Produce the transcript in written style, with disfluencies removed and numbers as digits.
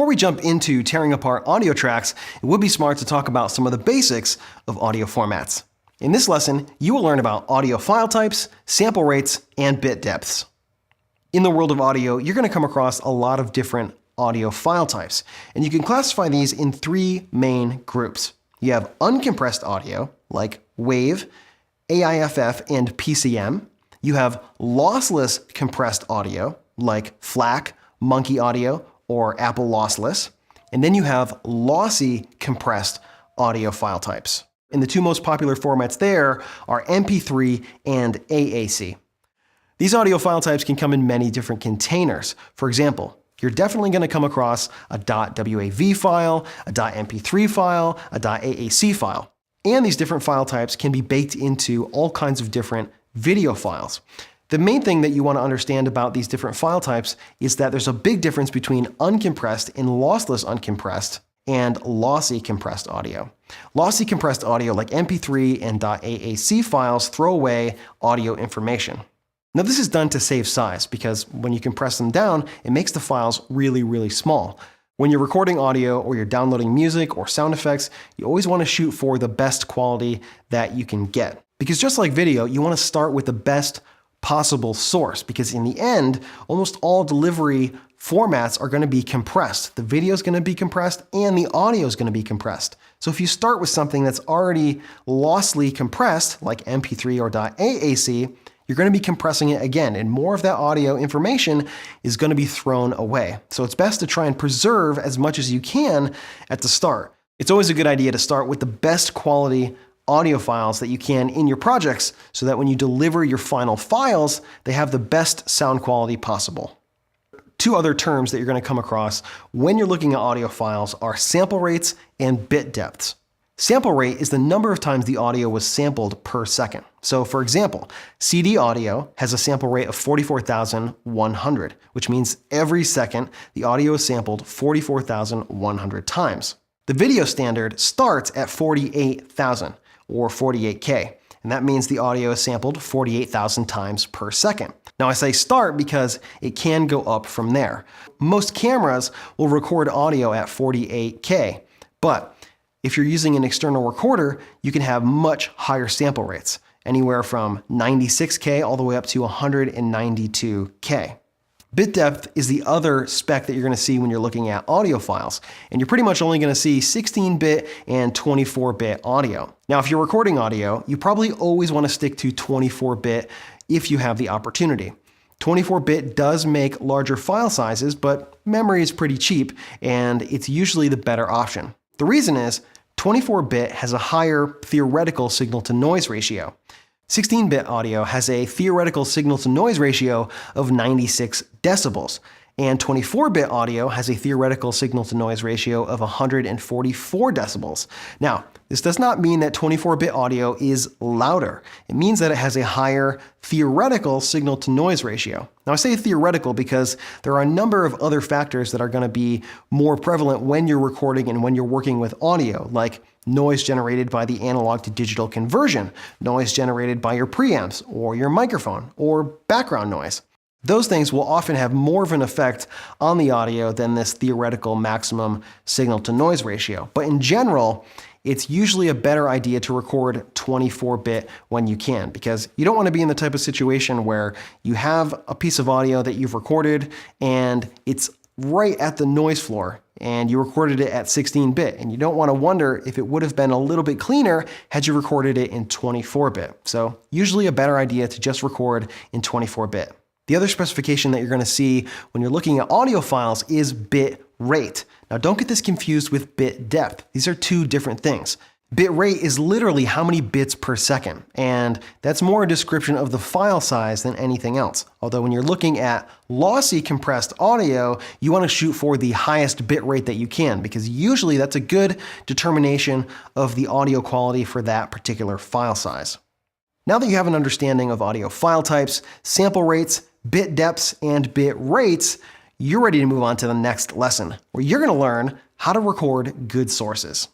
Before we jump into tearing apart audio tracks, it would be smart to talk about some of the basics of audio formats. In this lesson, you will learn about audio file types, sample rates, and bit depths. In the world of audio, you're going to come across a lot of different audio file types, and you can classify these in three main groups. You have uncompressed audio, like WAV, AIFF, and PCM. You have lossless compressed audio, like FLAC, Monkey Audio, or Apple Lossless. And then you have lossy compressed audio file types. And the two most popular formats there are MP3 and AAC. These audio file types can come in many different containers. For example, you're definitely going to come across a .wav file, a .mp3 file, a .aac file. And these different file types can be baked into all kinds of different video files. The main thing that you want to understand about these different file types is that there's a big difference between uncompressed and lossless uncompressed and lossy compressed audio. Lossy compressed audio like MP3 and .aac files throw away audio information. Now this is done to save size because when you compress them down, it makes the files really, really small. When you're recording audio or you're downloading music or sound effects, you always want to shoot for the best quality that you can get. Because just like video, you want to start with the best possible source, because in the end, almost all delivery formats are going to be compressed. The video is going to be compressed and the audio is going to be compressed. So if you start with something that's already lossily compressed, like MP3 or .aac, you're going to be compressing it again, and more of that audio information is going to be thrown away. So it's best to try and preserve as much as you can at the start. It's always a good idea to start with the best quality audio files that you can in your projects so that when you deliver your final files, they have the best sound quality possible. Two other terms that you're going to come across when you're looking at audio files are sample rates and bit depths. Sample rate is the number of times the audio was sampled per second. So for example, CD audio has a sample rate of 44,100, which means every second the audio is sampled 44,100 times. The video standard starts at 48,000 or 48K, and that means the audio is sampled 48,000 times per second. Now I say start because it can go up from there. Most cameras will record audio at 48K, but if you're using an external recorder, you can have much higher sample rates, anywhere from 96K all the way up to 192K. Bit depth is the other spec that you're going to see when you're looking at audio files, and you're pretty much only going to see 16-bit and 24-bit audio. Now, if you're recording audio, you probably always want to stick to 24-bit if you have the opportunity. 24-bit does make larger file sizes, but memory is pretty cheap, and it's usually the better option. The reason is 24-bit has a higher theoretical signal-to-noise ratio. 16-bit audio has a theoretical signal-to-noise ratio of 96 decibels, and 24-bit audio has a theoretical signal-to-noise ratio of 144 decibels. Now, this does not mean that 24-bit audio is louder. It means that it has a higher theoretical signal-to-noise ratio. Now, I say theoretical because there are a number of other factors that are going to be more prevalent when you're recording and when you're working with audio, like noise generated by the analog to digital conversion, noise generated by your preamps or your microphone, or background noise. Those things will often have more of an effect on the audio than this theoretical maximum signal-to-noise ratio. But in general, it's usually a better idea to record 24-bit when you can, because you don't want to be in the type of situation where you have a piece of audio that you've recorded and it's right at the noise floor, and you recorded it at 16-bit, and you don't want to wonder if it would have been a little bit cleaner had you recorded it in 24-bit. So usually a better idea to just record in 24-bit. The other specification that you're going to see when you're looking at audio files is bit rate. Now don't get this confused with bit depth. These are two different things. Bit rate is literally how many bits per second, and that's more a description of the file size than anything else. Although when you're looking at lossy compressed audio, you want to shoot for the highest bit rate that you can, because usually that's a good determination of the audio quality for that particular file size. Now that you have an understanding of audio file types, sample rates, bit depths, and bit rates, you're ready to move on to the next lesson, where you're going to learn how to record good sources.